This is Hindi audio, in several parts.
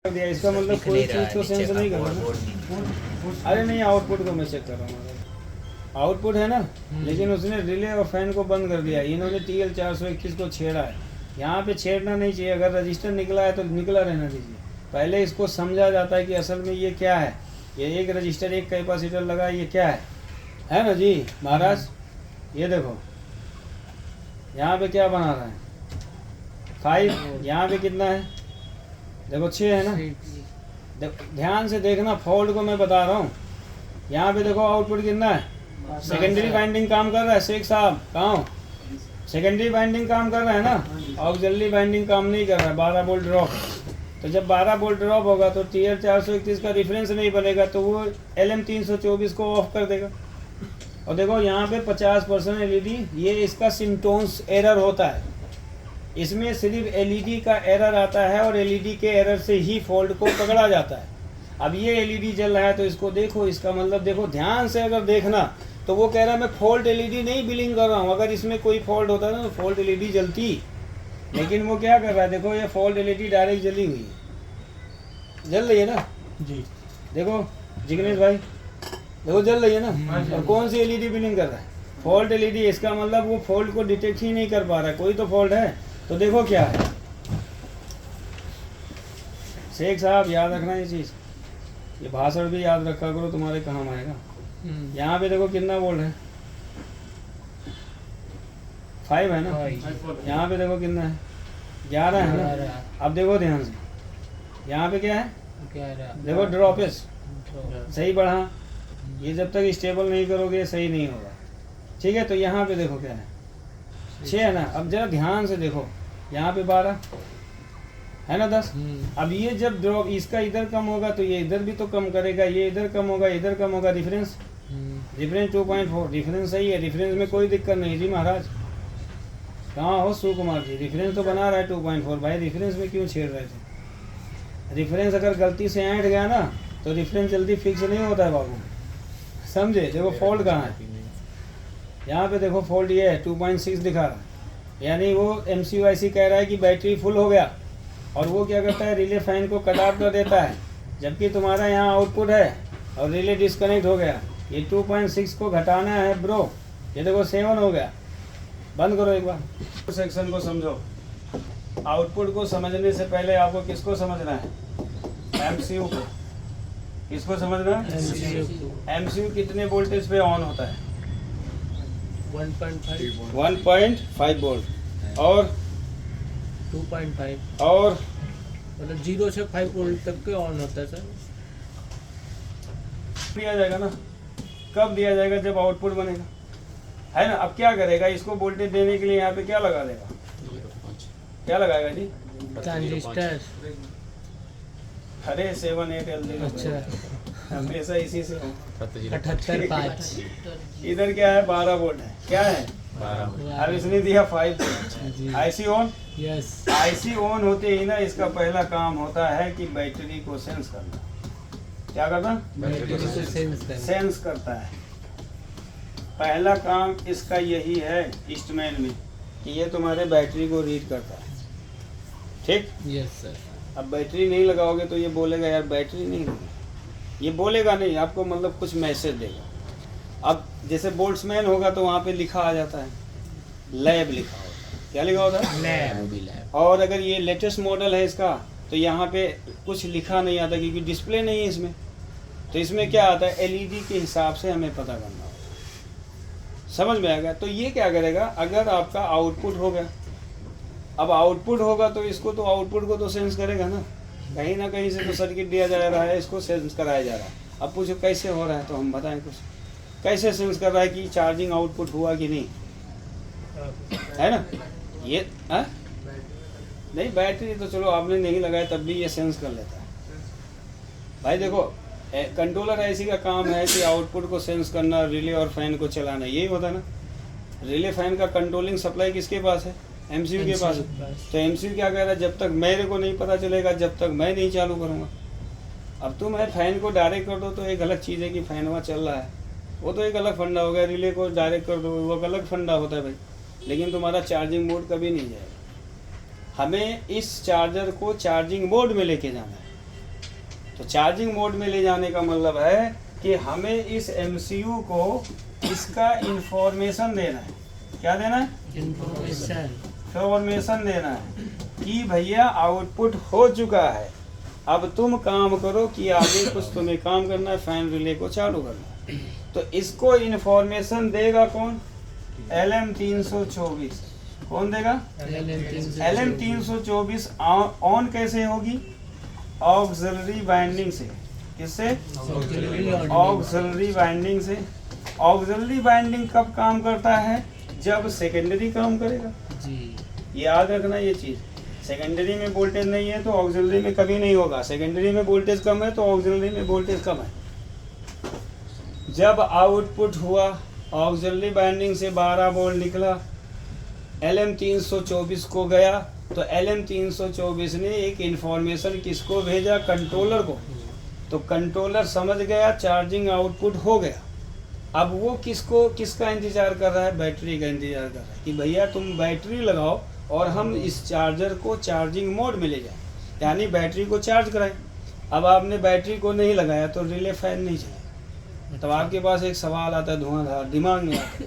दिया, इसका मतलब कोई चीज़ तो सेंस नहीं कर रहा ना। अरे नहीं, आउटपुट को मैं चेक कर रहा हूँ, आउटपुट है ना, लेकिन उसने रिले और फैन को बंद कर दिया। इन्होंने TL 421 को छेड़ा है। यहाँ पे छेड़ना नहीं चाहिए। अगर रजिस्टर निकला है तो निकला रहना दीजिए। पहले इसको समझा जाता है कि असल में ये क्या है। ये एक रजिस्टर एक कैपेसिटर लगा, ये क्या है ना जी महाराज। ये देखो यहाँ पे क्या बना रहा है, 5। यहाँ पे कितना है, देखो 6 है ना। ध्यान से देखना, फॉल्ट को मैं बता रहा हूँ। यहाँ पे देखो आउटपुट कितना है, सेकेंडरी बाइंडिंग काम कर रहा है। शेख साहब कहाँ, सेकेंडरी बाइंडिंग काम कर रहा है ना, ऑक्सिलरी बाइंडिंग काम नहीं कर रहा है। 12 वोल्ट ड्रॉप। तो जब 12 वोल्ट ड्रॉप होगा तो TL 431 का रेफरेंस नहीं बनेगा, तो वो LM 324 को ऑफ कर देगा। और देखो यहाँ पे 50% LED, ये इसका सिम्टोन्स एरर होता है। इसमें सिर्फ LED का एरर आता है और LED के एरर से ही फॉल्ट को पकड़ा जाता है। अब ये LED जल रहा है तो इसको देखो, इसका मतलब देखो ध्यान से अगर देखना तो वो कह रहा है मैं फॉल्ट LED नहीं बिलिंग कर रहा हूँ। अगर इसमें कोई फॉल्ट होता ना तो फॉल्ट LED जलती, लेकिन वो क्या कर रहा है, देखो ये फॉल्ट LED डायरेक्ट जली हुई है, जल रही है ना जी। देखो जिग्नेश भाई, देखो जल रही है ना। और कौन सी LED बिलिंग कर रहा है, फॉल्ट LED। इसका मतलब वो फॉल्ट को डिटेक्ट ही नहीं कर पा रहा है, कोई तो फॉल्ट है। तो देखो क्या है शेख साहब, याद रखना ये चीज़, ये भाषण भी याद रखा करो, तुम्हारे काम आएगा। यहाँ पे देखो कितना वोल्ट है, 5 है ना। यहाँ पे देखो कितना है, 11 है ना। अब देखो ध्यान से, यहाँ पे क्या है, देखो ड्रॉपेज सही बढ़ा। ये जब तक स्टेबल नहीं करोगे सही नहीं होगा, ठीक है। तो यहाँ पे देखो क्या है, 6 है ना। अब जरा ध्यान से देखो, यहाँ पे 12 है ना, 10। अब ये जब ड्रॉप इसका इधर कम होगा तो ये इधर भी तो कम करेगा, ये इधर कम होगा, इधर कम होगा। डिफरेंस 2.4, डिफरेंस सही है, डिफरेंस में कोई दिक्कत नहीं जी महाराज। कहाँ हो सुकुमार जी, डिफरेंस तो बना रहा है 2.4। भाई डिफरेंस में क्यों छेड़ रहे थे। डिफरेंस अगर गलती से ऐंठ गया ना तो डिफरेंस जल्दी फिक्स नहीं होता है बाबू, समझे। देखो फॉल्ट कहाँ है, यहाँ पे देखो फॉल्ट ये है, 2.6 दिखा रहा है। यानी वो MCUIC कह रहा है कि बैटरी फुल हो गया, और वो क्या करता है, रिले फैन को कट ऑफ कर देता है। जबकि तुम्हारा यहाँ आउटपुट है और रिले डिस्कनेक्ट हो गया। ये 2.6 को घटाना है ब्रो। ये देखो 7 हो गया। बंद करो एक बार, सेक्शन को समझो। आउटपुट को समझने से पहले आपको किसको समझना है, MCU को। किसको समझना है, MCU कितने वोल्टेज पे ऑन होता है, 1.5 वोल्ट और 2.5 और मतलब 0 से 5 वोल्ट तक के ऑन होता है सर। दिया जाएगा ना, कब दिया जाएगा, जब आउटपुट बनेगा, है ना। अब क्या करेगा, इसको वोल्टेज देने के लिए यहाँ पे क्या लगा देगा, क्या लगाएगा जी, ट्रांजिस्टर। अरे 7 8 LG। अच्छा, हमेशा इसी से 78.5। इधर क्या है, 12 वोल्ट है, क्या है 12। अब इसने दिया 5। IC on, yes. IC on होते ही ना इसका पहला काम होता है कि बैटरी को सेंस करना। क्या करना, बैटरी को सेंस करता है। पहला काम इसका यही है इंस्ट्रूमेंट में, कि ये तुम्हारे बैटरी को रीड करता है, ठीक। Yes sir. अब बैटरी नहीं लगाओगे तो ये बोलेगा यार बैटरी नहीं लगी। ये बोलेगा नहीं, आपको मतलब कुछ मैसेज देगा। अब जैसे बोल्ट्समैन होगा तो वहाँ पे लिखा आ जाता है, लैब लिखा होता है। क्या लिखा होता है, लैब। और अगर ये लेटेस्ट मॉडल है इसका तो यहाँ पे कुछ लिखा नहीं आता, क्योंकि डिस्प्ले नहीं है इसमें। तो इसमें क्या आता है, LED के हिसाब से हमें पता करना होगा। समझ में आएगा। तो ये क्या करेगा, अगर आपका आउटपुट हो गया, अब आउटपुट होगा तो इसको तो आउटपुट को तो सेंस करेगा ना कहीं से तो सर्किट दिया जा रहा है, इसको सेंस कराया जा रहा है। अब पूछो कैसे हो रहा है, तो हम बताएं कुछ, कैसे सेंस कर रहा है कि चार्जिंग आउटपुट हुआ कि नहीं, है ना। ये नहीं, बैटरी तो चलो आपने नहीं लगाया तब भी ये सेंस कर लेता है। भाई देखो कंट्रोलर ऐसी का काम है कि आउटपुट को सेंस करना, रिले और फैन को चलाना, यही होता है ना। रिले फैन का कंट्रोलिंग सप्लाई किसके पास है, MCU के पास। तो MCU क्या कह रहा है, जब तक मेरे को नहीं पता चलेगा जब तक मैं नहीं चालू करूँगा। अब तुम है फैन को डायरेक्ट कर दो तो एक अलग चीज़ है कि फैन वहाँ चल रहा है, वो तो एक अलग फंडा हो गया। रिले को डायरेक्ट कर दो वो अलग फंडा होता है भाई, लेकिन तुम्हारा चार्जिंग मोड कभी नहीं जाएगा। हमें इस चार्जर को चार्जिंग मोड में लेके जाना है। तो चार्जिंग मोड में ले जाने का मतलब है कि हमें इस MCU को इसका इंफॉर्मेशन देना है। क्या देना है? इंफॉर्मेशन देना है कि भैया आउटपुट हो चुका है, अब तुम काम करो कि आगे कुछ तुम्हें काम करना है, फैन रिले को चालू करना है। तो इसको इंफॉर्मेशन देगा कौन? LM324। कौन देगा? LM324 ऑन कैसे होगी? ऑक्सिलरी वाइंडिंग से। किससे? ऑक्सिलरी वाइंडिंग से। ऑक्सिलरी वाइंडिंग कब काम करता है? जब सेकेंडरी काम करेगा जी। याद रखना ये चीज़, सेकेंडरी में वोल्टेज नहीं है तो ऑक्सिलरी में कभी नहीं होगा, सेकेंडरी में वोल्टेज कम है तो ऑक्सिलरी में वोल्टेज कम है। जब आउटपुट हुआ, ऑक्सिलरी वाइंडिंग से 12 वोल्ट निकला, LM324 को गया, तो LM324 ने एक इंफॉर्मेशन किसको भेजा? कंट्रोलर को। तो कंट्रोलर समझ गया, चार्जिंग आउटपुट हो गया। अब वो किसका इंतजार कर रहा है? बैटरी का इंतजार कर रहा है कि भैया तुम बैटरी लगाओ और हम इस चार्जर को चार्जिंग मोड में ले जाएं, यानी बैटरी को चार्ज कराएं। अब आपने बैटरी को नहीं लगाया तो रिले फैन नहीं चलेगा। तब आपके पास एक सवाल आता है, धुआंधार दिमाग में आता है,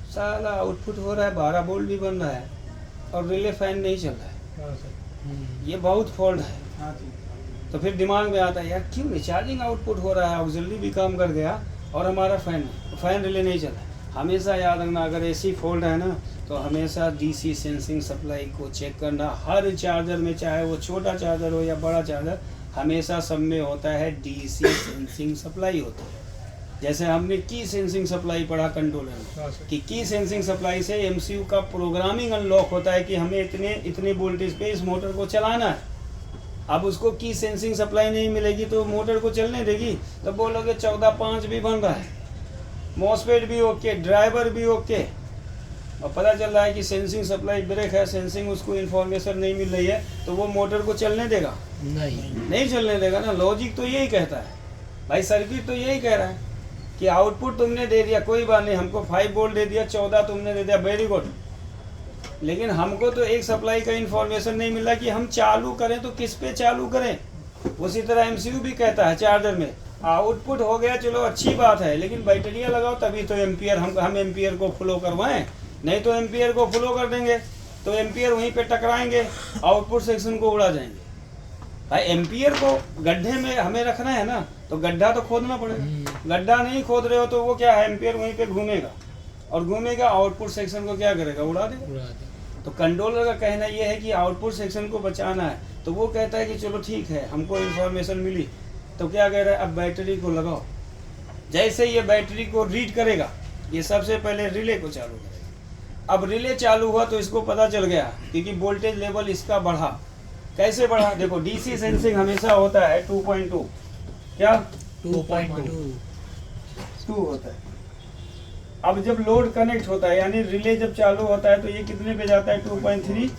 साला आउटपुट हो रहा है, 12 वोल्ट भी बन रहा है और रिले फैन नहीं चल रहा है, ये बहुत फॉल्ट है। तो फिर दिमाग में आता है, यार क्यों नहीं? चार्जिंग आउटपुट हो रहा है, ऑक्सिलरी भी काम कर गया और हमारा फैन रिले नहीं चल रहा है। हमेशा याद रखना, अगर ऐसी फॉल्ट है ना तो हमेशा DC सेंसिंग सप्लाई को चेक करना। हर चार्जर में, चाहे वो छोटा चार्जर हो या बड़ा चार्जर, हमेशा सब में होता है DC सेंसिंग सप्लाई होता है। जैसे हमने की सेंसिंग सप्लाई पढ़ा कंट्रोलर में कि की सेंसिंग सप्लाई से MCU का प्रोग्रामिंग अनलॉक होता है कि हमें इतने वोल्टेज पे इस मोटर को चलाना है। अब उसको की सेंसिंग सप्लाई नहीं मिलेगी तो मोटर को चलने देगी? तो बोलोगे 14.5 भी बन रहा है, मॉसफेट भी ओके, ड्राइवर भी ओके, और पता चल रहा है कि सेंसिंग सप्लाई ब्रेक है, सेंसिंग उसको इन्फॉर्मेशन नहीं मिल रही है, तो वो मोटर को चलने देगा? नहीं चलने देगा ना। लॉजिक तो यही कहता है भाई, सर्किट तो यही कह रहा है कि आउटपुट तुमने दे दिया, कोई बात नहीं, हमको 5 वोल्ट दे दिया, 14 तुमने दे दिया, वेरी गुड, लेकिन हमको तो एक सप्लाई का इन्फॉर्मेशन नहीं मिला कि हम चालू करें तो किस पे चालू करें। उसी तरह MCU भी कहता है चार्जर में, आउटपुट हो गया चलो अच्छी बात है, लेकिन बैटरियाँ लगाओ तभी तो एम्पियर हम एम्पियर को फ्लो करवाएं, नहीं तो एम्पियर को फ्लो कर देंगे तो एम्पियर वहीं पे टकराएंगे, आउटपुट सेक्शन को उड़ा जाएंगे। भाई एम्पियर को गड्ढे में हमें रखना है ना, तो गड्ढा तो खोदना पड़ेगा। गड्ढा नहीं खोद रहे हो तो वो क्या है, एम्पियर वहीं पे घूमेगा और घूमेगा, आउटपुट सेक्शन को क्या करेगा? उड़ा देगा। तो कंट्रोलर का कहना ये है कि आउटपुट सेक्शन को बचाना है, तो वो कहता है कि चलो ठीक है, हमको इन्फॉर्मेशन मिली, तो क्या कह रहा है, अब बैटरी को लगाओ। जैसे ये बैटरी को रीड करेगा, ये सबसे पहले रिले को चालू करेगा। अब रिले चालू हुआ तो इसको पता चल गया क्योंकि वोल्टेज लेवल इसका बढ़ा। कैसे बढ़ा? देखो DC सेंसिंग हमेशा होता है 2.2, क्या 2.2 होता है। अब जब लोड कनेक्ट होता है, यानी रिले जब चालू होता है, तो ये कितने पे जाता है? 2.3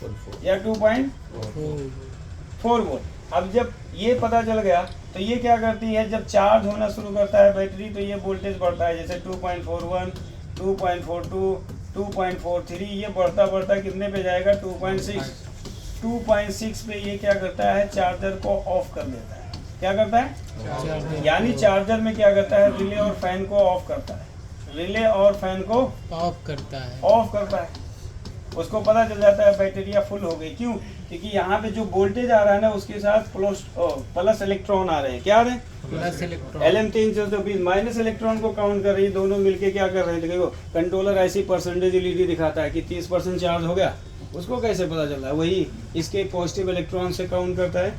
या 2.4 वोल्ट। अब जब ये पता चल गया तो ये क्या करती है, जब चार्ज होना शुरू करता है बैटरी तो ये वोल्टेज बढ़ता है, जैसे 2.41, 2.42, 2.43, ये बढ़ता बढ़ता कितने पे जाएगा? 2.6 पे ये क्या करता है, चार्जर को ऑफ कर देता है। क्या करता है? यानी चार्जर में क्या करता है, रिले और फैन को ऑफ करता है, रिले और फैन को ऑफ करता है। उसको पता चल जाता है बैटरिया फुल हो गई। क्यों? क्योंकि यहाँ पे जो वोल्टेज आ रहा है ना, उसके साथ प्लस इलेक्ट्रॉन आ रहे हैं। क्या आ रहे हैं? Plus electron. LM324 minus electron को काउंट कर रही है, दोनों मिलके क्या कर रहे हैं? देखो कंट्रोलर ऐसी परसेंटेज LED दिखाता है कि 30% चार्ज हो गया, उसको कैसे पता चल रहा है? वही इसके पॉजिटिव इलेक्ट्रॉन से काउंट करता है।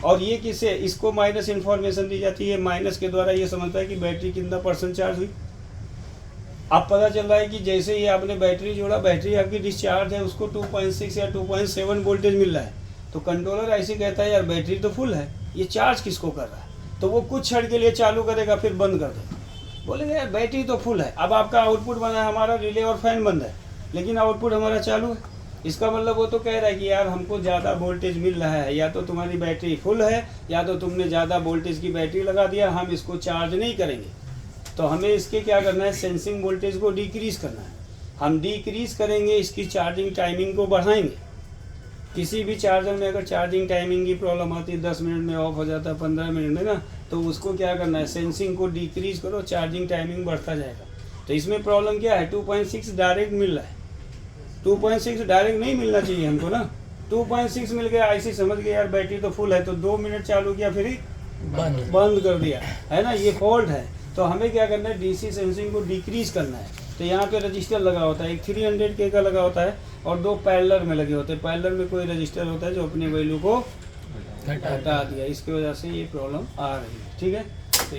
और ये किससे? इसको माइनस इन्फॉर्मेशन दी जाती है, माइनस के द्वारा ये समझता है कि बैटरी कितना % चार्ज हुई। अब पता चल रहा है कि जैसे ही आपने बैटरी जोड़ा, बैटरी आपकी डिस्चार्ज है, उसको 2.6 या 2.7 वोल्टेज मिल रहा है, तो कंट्रोलर ऐसे कहता है यार बैटरी तो फुल है, ये चार्ज किसको कर रहा है? तो वो कुछ क्षण के लिए चालू करेगा, फिर बंद कर देगा, बोलेंगे यार बैटरी तो फुल है। अब आपका आउटपुट बना है, हमारा रिले और फैन बंद है, लेकिन आउटपुट हमारा चालू है। इसका मतलब वो तो कह रहा है कि यार हमको ज़्यादा वोल्टेज मिल रहा है, या तो तुम्हारी बैटरी फुल है या तो तुमने ज़्यादा वोल्टेज की बैटरी लगा दिया, हम इसको चार्ज नहीं करेंगे। तो हमें इसके क्या करना है, सेंसिंग वोल्टेज को डिक्रीज़ करना है। हम डिक्रीज़ करेंगे, इसकी चार्जिंग टाइमिंग को बढ़ाएंगे। किसी भी चार्जर में अगर चार्जिंग टाइमिंग की प्रॉब्लम आती है, 10 मिनट में ऑफ हो जाता है, 15 मिनट में ना, तो उसको क्या करना है, सेंसिंग को डिक्रीज करो, चार्जिंग टाइमिंग बढ़ता जाएगा। तो इसमें प्रॉब्लम क्या है, 2.6 डायरेक्ट मिल रहा है, 2.6 डायरेक्ट नहीं मिलना चाहिए हमको ना। 2.6 मिल गया, ऐसे समझ गए यार बैटरी तो फुल है, तो 2 मिनट चालू किया फिर ही बंद कर दिया, है ना, ये फॉल्ट है। तो हमें क्या करना है, डीसी सेंसिंग को डिक्रीज करना है। तो यहाँ पे रजिस्टर लगा होता है, एक 300K का लगा होता है और 2 पैरेलल में लगे होते हैं। पैरेलल में कोई रजिस्टर होता है जो अपने वैल्यू को हटा दिया, इसकी वजह से ये प्रॉब्लम आ रही है। ठीक है।